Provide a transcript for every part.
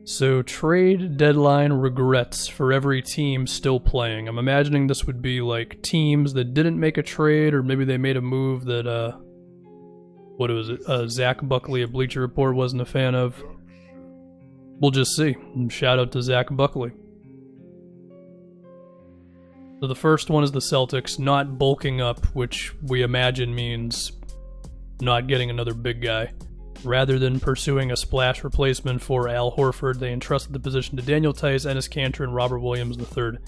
So, trade deadline regrets for every team still playing. I'm imagining this would be like teams that didn't make a trade, or maybe they made a move that, what was it? Zach Buckley at Bleacher Report wasn't a fan of. We'll just see. Shout out to Zach Buckley. So the first one is the Celtics not bulking up, which we imagine means not getting another big guy. Rather than pursuing a splash replacement for Al Horford, they entrusted the position to Daniel Tice, Enes Kanter, and Robert Williams III.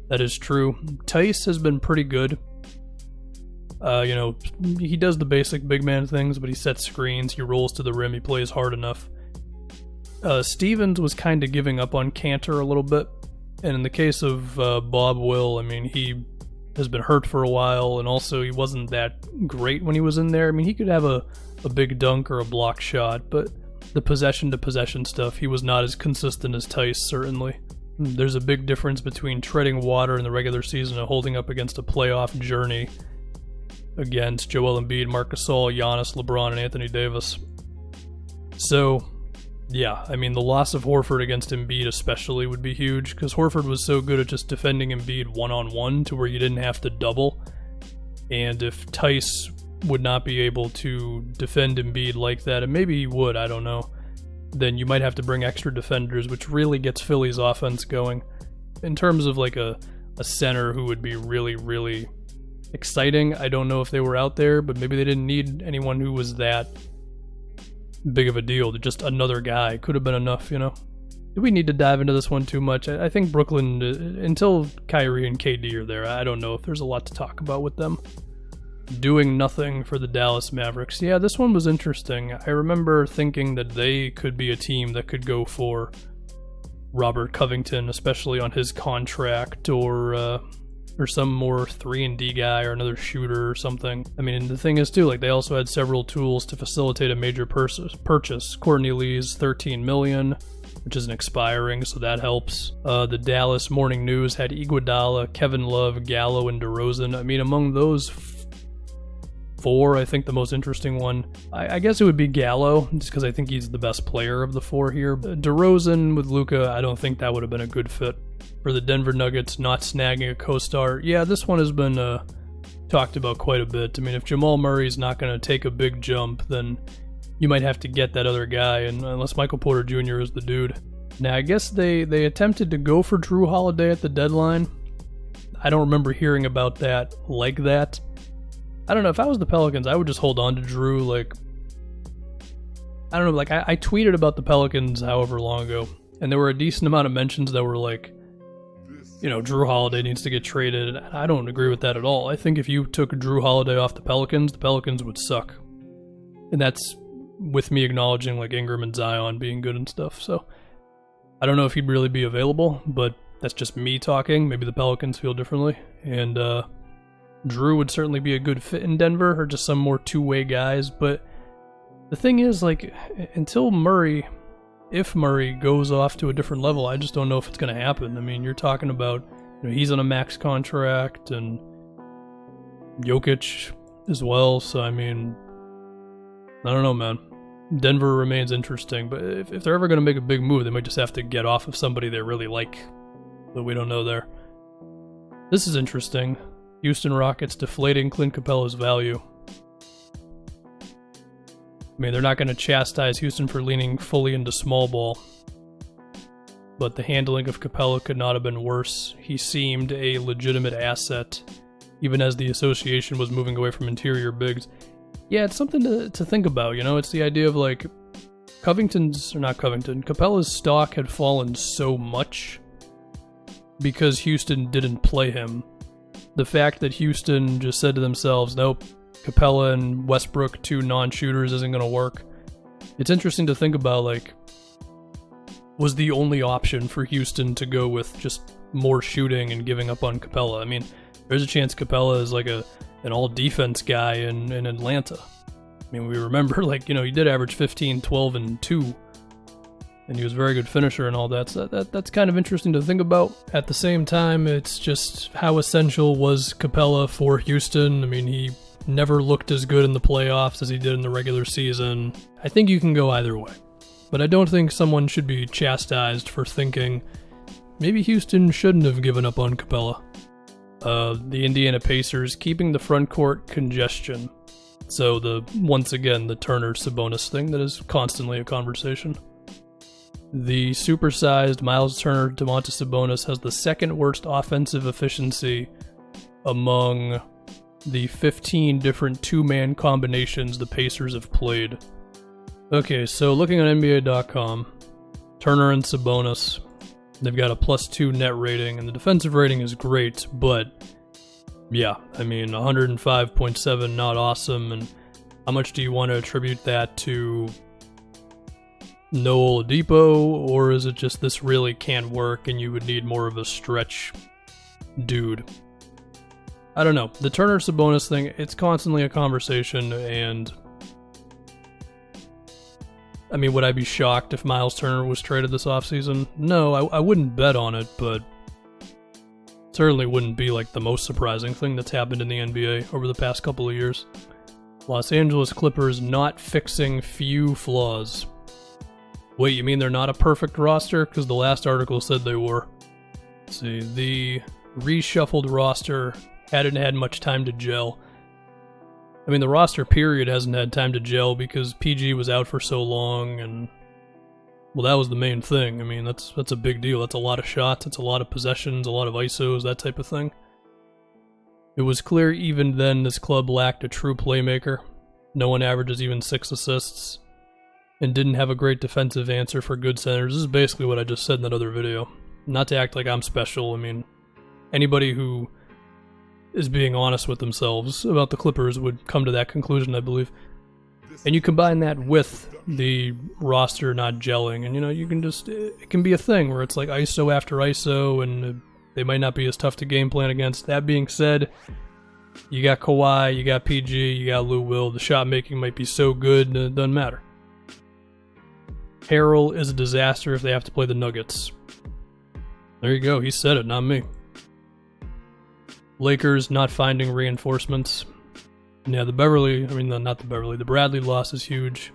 That is true. Tice has been pretty good. He does the basic big man things, but he sets screens, he rolls to the rim, he plays hard enough. Stevens was kind of giving up on Kanter a little bit. And in the case of Bob Will, I mean, he has been hurt for a while, and also he wasn't that great when he was in there. I mean, he could have a big dunk or a block shot, but the possession-to-possession stuff, he was not as consistent as Tice, certainly. There's a big difference between treading water in the regular season and holding up against a playoff journey against Joel Embiid, Marc Gasol, Giannis, LeBron, and Anthony Davis. So, yeah, I mean, the loss of Horford against Embiid especially would be huge, because Horford was so good at just defending Embiid one-on-one to where you didn't have to double. And if Tice would not be able to defend Embiid like that, and maybe he would, I don't know, then you might have to bring extra defenders, which really gets Philly's offense going. In terms of like a center who would be really, really exciting, I don't know if they were out there, but maybe they didn't need anyone who was that big of a deal. Just another guy could have been enough, Do we need to dive into this one too much? I think Brooklyn, until Kyrie and KD are there, I don't know if there's a lot to talk about with them. Doing nothing for the Dallas Mavericks. Yeah, this one was interesting. I remember thinking that they could be a team that could go for Robert Covington, especially on his contract, or some more 3-and-D guy or another shooter or something. I mean, and the thing is too, like, they also had several tools to facilitate a major purchase. Courtney Lee's $13 million, which isn't expiring, so that helps. The Dallas Morning News had Iguodala, Kevin Love, Gallo, and DeRozan. I mean, among those four, I think the most interesting one, I guess it would be Gallo, just because I think he's the best player of the four here. DeRozan with Luka, I don't think that would have been a good fit. For the Denver Nuggets not snagging a co-star, yeah, this one has been talked about quite a bit. I mean, if Jamal Murray's not going to take a big jump, then you might have to get that other guy, and unless Michael Porter Jr. is the dude. Now, I guess they attempted to go for Drew Holiday at the deadline. I don't remember hearing about that like that. I don't know, if I was the Pelicans, I would just hold on to Drew. Like, I don't know, like, I tweeted about the Pelicans however long ago, and there were a decent amount of mentions that were like, Drew Holiday needs to get traded. I don't agree with that at all. I think if you took Drew Holiday off the Pelicans would suck. And that's with me acknowledging, like, Ingram and Zion being good and stuff. So, I don't know if he'd really be available, but that's just me talking. Maybe the Pelicans feel differently. And, Drew would certainly be a good fit in Denver, or just some more two-way guys. But the thing is, like, until Murray, if Murray goes off to a different level, I just don't know if it's going to happen. I mean, you're talking about, he's on a max contract, and Jokic as well. So, I mean, I don't know, man. Denver remains interesting, but if they're ever going to make a big move, they might just have to get off of somebody they really like, but we don't know there. This is interesting. Houston Rockets deflating Clint Capela's value. I mean, they're not going to chastise Houston for leaning fully into small ball, but the handling of Capela could not have been worse. He seemed a legitimate asset, even as the association was moving away from interior bigs. Yeah, it's something to think about, It's the idea of, like, Capela's stock had fallen so much because Houston didn't play him. The fact that Houston just said to themselves, nope, Capela and Westbrook, two non-shooters, isn't going to work. It's interesting to think about, like, was the only option for Houston to go with just more shooting and giving up on Capela? I mean, there's a chance Capela is like an all-defense guy in Atlanta. I mean, we remember, like, he did average 15, 12, and 2, and he was a very good finisher and all that. So that's kind of interesting to think about. At the same time, it's just how essential was Capela for Houston. I mean, he never looked as good in the playoffs as he did in the regular season. I think you can go either way. but I don't think someone should be chastised for thinking maybe Houston shouldn't have given up on Capela. The Indiana Pacers keeping the front court congestion. So once again, the Turner-Sabonis thing that is constantly a conversation. The supersized Miles Turner Domantas Sabonis has the second worst offensive efficiency among the 15 different two-man combinations the Pacers have played. Okay, so looking on NBA.com, Turner and Sabonis, they've got a +2 net rating, and the defensive rating is great, but yeah, I mean, 105.7, not awesome, and how much do you want to attribute that to no Oladipo, or is it just this really can't work and you would need more of a stretch dude? I don't know. The Turner-Sabonis thing, it's constantly a conversation, and I mean, would I be shocked if Miles Turner was traded this offseason? No, I wouldn't bet on it, but certainly wouldn't be like the most surprising thing that's happened in the NBA over the past couple of years. Los Angeles Clippers not fixing few flaws. Wait, you mean they're not a perfect roster? Because the last article said they were. Let's see, the reshuffled roster hadn't had much time to gel. I mean, the roster period hasn't had time to gel because PG was out for so long, and well, that was the main thing. I mean, that's a big deal. That's a lot of shots, it's a lot of possessions, a lot of ISOs, that type of thing. It was clear even then this club lacked a true playmaker. No one averages even 6 assists, and didn't have a great defensive answer for good centers. This is basically what I just said in that other video. Not to act like I'm special. I mean, anybody who is being honest with themselves about the Clippers would come to that conclusion, I believe. And you combine that with the roster not gelling, and you know, you can just, it can be a thing where it's like ISO after ISO, and they might not be as tough to game plan against. That being said, you got Kawhi, you got PG, you got Lou Will. The shot making might be so good, it doesn't matter. Harrell is a disaster if they have to play the Nuggets. There you go, he said it, not me. Lakers not finding reinforcements. Yeah, the Bradley loss is huge.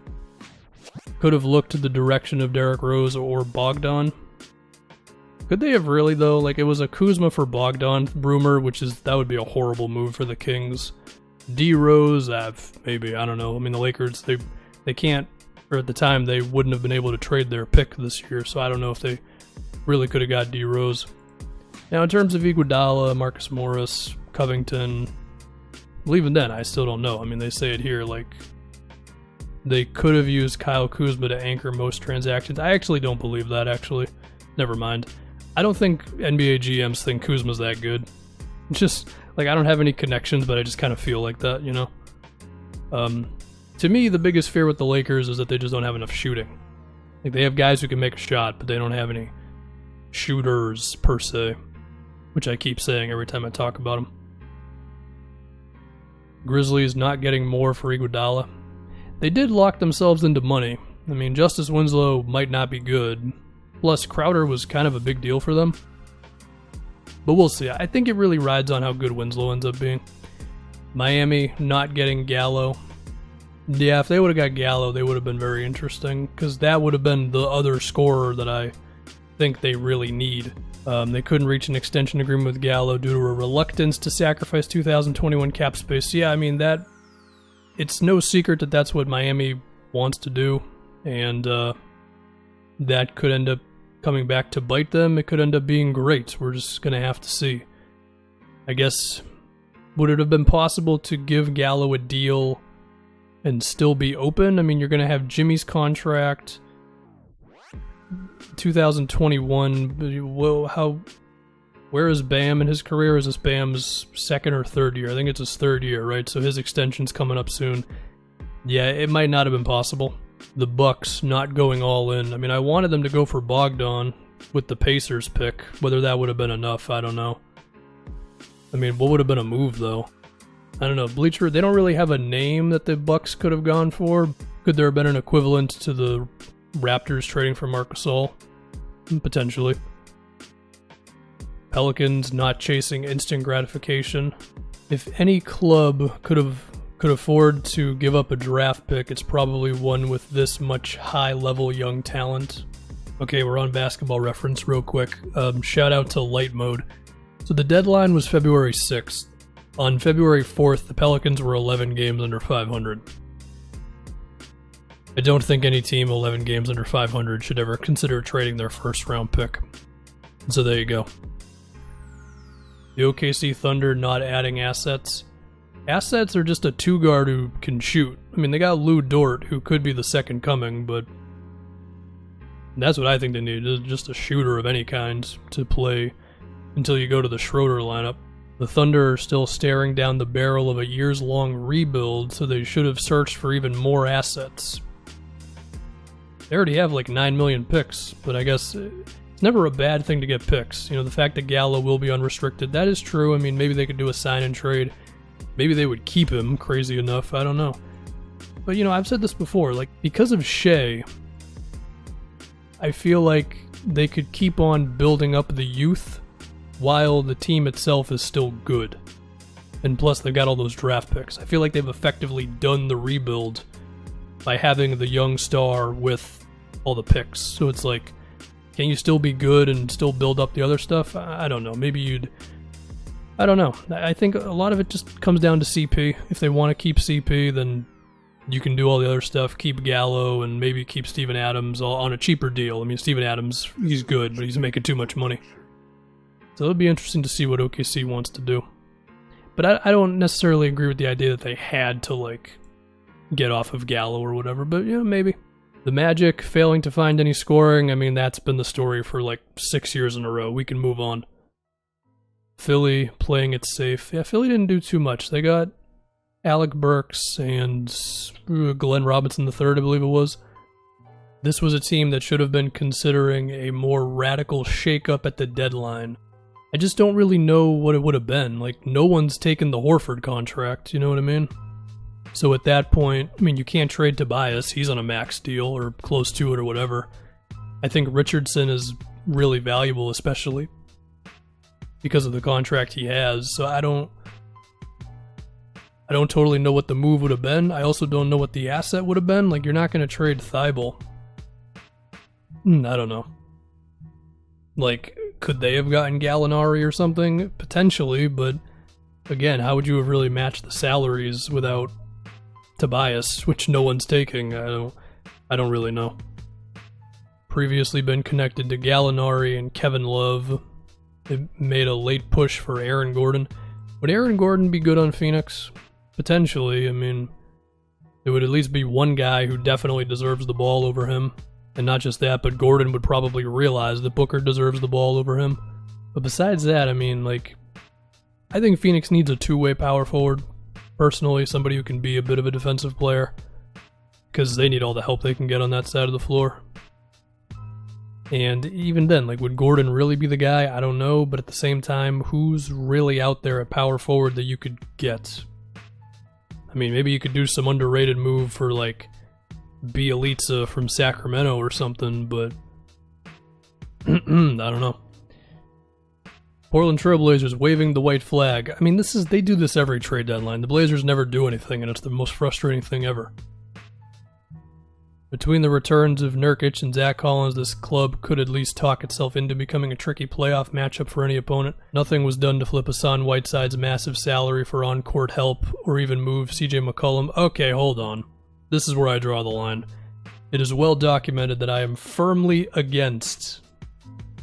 Could have looked to the direction of Derrick Rose or Bogdan. Could they have really, though? Like, it was a Kuzma for Bogdan rumor, that would be a horrible move for the Kings. D Rose, maybe, I don't know. I mean, the Lakers, they can't, or at the time, they wouldn't have been able to trade their pick this year, so I don't know if they really could have got D Rose. Now, in terms of Iguodala, Marcus Morris, Covington, well, even then, I still don't know. I mean, they say it here, like, they could have used Kyle Kuzma to anchor most transactions. I actually don't believe that, actually. Never mind. I don't think NBA GMs think Kuzma's that good. It's just, like, I don't have any connections, but I just kind of feel like that, you know? To me, the biggest fear with the Lakers is that they just don't have enough shooting. Like, they have guys who can make a shot, but they don't have any shooters, per se. Which I keep saying every time I talk about them. Grizzlies not getting more for Iguodala. They did lock themselves into money. I mean, Justice Winslow might not be good. Plus, Crowder was kind of a big deal for them. But we'll see. I think it really rides on how good Winslow ends up being. Miami not getting Gallo. Yeah, if they would have got Gallo, they would have been very interesting. Because that would have been the other scorer that I think they really need. They couldn't reach an extension agreement with Gallo due to a reluctance to sacrifice 2021 cap space. Yeah, I mean, it's no secret that that's what Miami wants to do, and that could end up coming back to bite them. It could end up being great. We're just going to have to see. I guess, would it have been possible to give Gallo a deal and still be open? I mean, you're going to have Jimmy's contract 2021. Well, where is Bam in his career? Is this Bam's second or third year? I think it's his third year, right? So his extension's coming up soon. Yeah, it might not have been possible. The Bucks not going all in. I mean, I wanted them to go for Bogdan with the Pacers pick. Whether that would have been enough, I don't know. I mean, what would have been a move, though? I don't know. Bleacher, they don't really have a name that the Bucks could have gone for. Could there have been an equivalent to the Raptors trading for Marc Gasol? Potentially. Pelicans not chasing instant gratification. If any club could have could afford to give up a draft pick, it's probably one with this much high-level young talent. Okay, we're on Basketball Reference real quick. Shout out to Light Mode. So the deadline was February 6th. On February 4th, the Pelicans were 11 games under 500. I don't think any team 11 games under 500 should ever consider trading their first-round pick. So there you go. The OKC Thunder not adding assets. Assets are just a two-guard who can shoot. I mean, they got Lou Dort, who could be the second coming, but that's what I think they need, just a shooter of any kind to play until you go to the Schroeder lineup. The Thunder are still staring down the barrel of a years-long rebuild, so they should have searched for even more assets. They already have like 9 million picks, but I guess it's never a bad thing to get picks. You know, the fact that Gallo will be unrestricted, that is true. I mean, maybe they could do a sign and trade. Maybe they would keep him, crazy enough, I don't know. But, you know, I've said this before, like, because of Shea, I feel like they could keep on building up the youth while the team itself is still good. And plus, they've got all those draft picks. I feel like they've effectively done the rebuild by having the young star with all the picks. So it's like, can you still be good and still build up the other stuff? I don't know. Maybe you'd... I don't know. I think a lot of it just comes down to CP. If they want to keep CP, then you can do all the other stuff. Keep Gallo and maybe keep Steven Adams on a cheaper deal. I mean, Steven Adams, he's good, but he's making too much money. So it'll be interesting to see what OKC wants to do. But I don't necessarily agree with the idea that they had to, like, get off of Gallo or whatever, but yeah, maybe. The Magic failing to find any scoring, I mean, that's been the story for like 6 years in a row. We can move on. Philly playing it safe. Yeah, Philly didn't do too much. They got Alec Burks and Glenn Robinson III, I believe it was. This was a team that should have been considering a more radical shakeup at the deadline. I just don't really know what it would have been. Like, no one's taken the Horford contract, you know what I mean? So at that point, I mean, you can't trade Tobias. He's on a max deal or close to it or whatever. I think Richardson is really valuable, especially because of the contract he has. So I don't totally know what the move would have been. I also don't know what the asset would have been. Like, you're not going to trade Thibault. I don't know. Like, could they have gotten Gallinari or something? Potentially, but again, how would you have really matched the salaries without Tobias, which no one's taking? I don't really know. Previously been connected to Gallinari and Kevin Love. They made a late push for Aaron Gordon. Would Aaron Gordon be good on Phoenix? Potentially. I mean, it would at least be one guy who definitely deserves the ball over him. And not just that, but Gordon would probably realize that Booker deserves the ball over him. But besides that, I mean, like, I think Phoenix needs a two-way power forward. Personally, somebody who can be a bit of a defensive player. Because they need all the help they can get on that side of the floor. And even then, like, would Gordon really be the guy? I don't know, but at the same time, who's really out there at power forward that you could get? I mean, maybe you could do some underrated move for, like, Bielitsa from Sacramento or something, but I don't know. Portland Trailblazers waving the white flag. I mean, they do this every trade deadline. The Blazers never do anything, and it's the most frustrating thing ever. Between the returns of Nurkic and Zach Collins, this club could at least talk itself into becoming a tricky playoff matchup for any opponent. Nothing was done to flip Hassan Whiteside's massive salary for on-court help, or even move CJ McCollum. Okay, hold on. This is where I draw the line. It is well documented that I am firmly against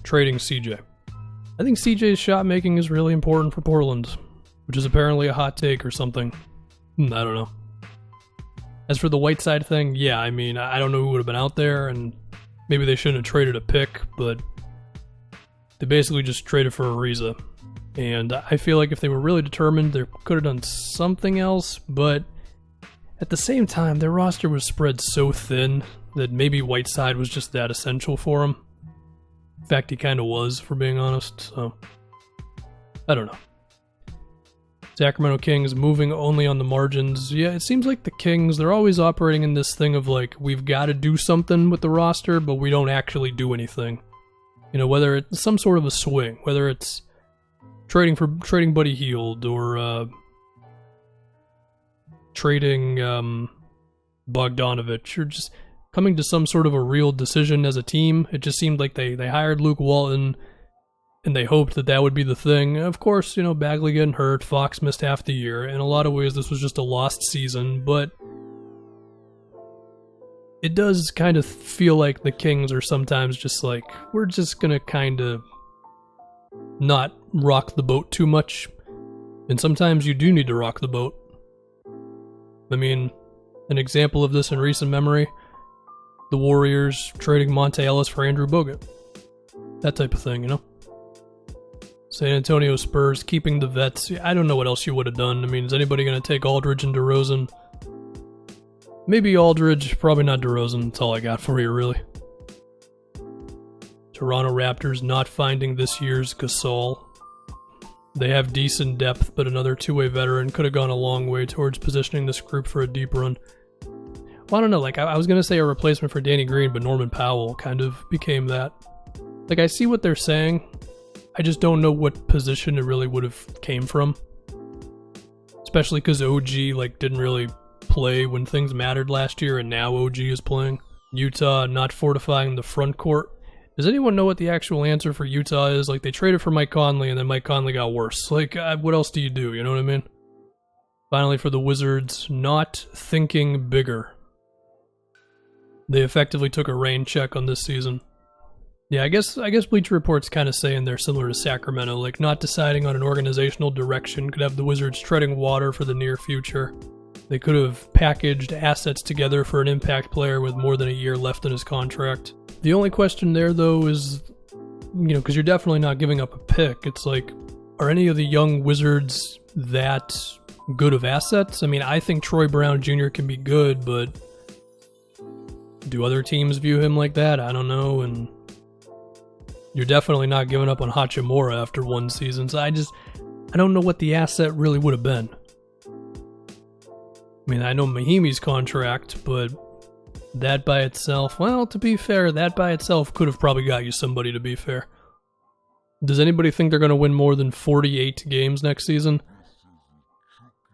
trading CJ. I think CJ's shot making is really important for Portland, which is apparently a hot take or something. I don't know. As for the Whiteside thing, yeah, I mean, I don't know who would have been out there, and maybe they shouldn't have traded a pick, but they basically just traded for Ariza. And I feel like if they were really determined, they could have done something else, but at the same time, their roster was spread so thin that maybe Whiteside was just that essential for them. In fact, he kind of was, for being honest, so I don't know. Sacramento Kings moving only on the margins. Yeah, it seems like the Kings, they're always operating in this thing of like, we've got to do something with the roster, but we don't actually do anything. You know, whether it's some sort of a swing, whether it's trading Buddy Hield or trading Bogdanovich, or just coming to some sort of a real decision as a team. It just seemed like they hired Luke Walton, and they hoped that would be the thing. Of course, Bagley getting hurt, Fox missed half the year. In a lot of ways, this was just a lost season, but it does kind of feel like the Kings are sometimes just like, we're just going to kind of not rock the boat too much. And sometimes you do need to rock the boat. I mean, an example of this in recent memory, the Warriors trading Monte Ellis for Andrew Bogut. That type of thing, San Antonio Spurs keeping the vets. I don't know what else you would have done. I mean, is anybody going to take Aldridge and DeRozan? Maybe Aldridge, probably not DeRozan. That's all I got for you, really. Toronto Raptors not finding this year's Gasol. They have decent depth, but another two-way veteran could have gone a long way towards positioning this group for a deep run. Well, I don't know, I was going to say a replacement for Danny Green, but Norman Powell kind of became that. I see what they're saying. I just don't know what position it really would have came from. Especially because OG, didn't really play when things mattered last year, and now OG is playing. Utah not fortifying the front court. Does anyone know what the actual answer for Utah is? They traded for Mike Conley, and then Mike Conley got worse. What else do? You know what I mean? Finally, for the Wizards, not thinking bigger. They effectively took a rain check on this season. Yeah, I guess Bleacher Report's kind of saying they're similar to Sacramento, not deciding on an organizational direction could have the Wizards treading water for the near future. They could have packaged assets together for an impact player with more than a year left in his contract. The only question there, though, is, because you're definitely not giving up a pick. It's are any of the young Wizards that good of assets? I mean, I think Troy Brown Jr. can be good, but do other teams view him like that? I don't know, and you're definitely not giving up on Hachimura after one season, so I don't know what the asset really would have been. I mean, I know Mahimi's contract, but that by itself, well, to be fair, that by itself could have probably got you somebody, to be fair. Does anybody think they're going to win more than 48 games next season?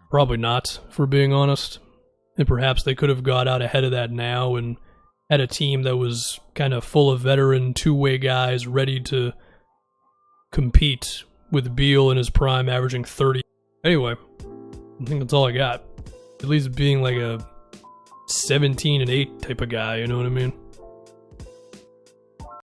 Probably not, if we're being honest. And perhaps they could have got out ahead of that now and had a team that was kind of full of veteran two-way guys ready to compete, with Beal in his prime averaging 30. Anyway, I think that's all I got. At least being a 17-8 type of guy, you know what I mean?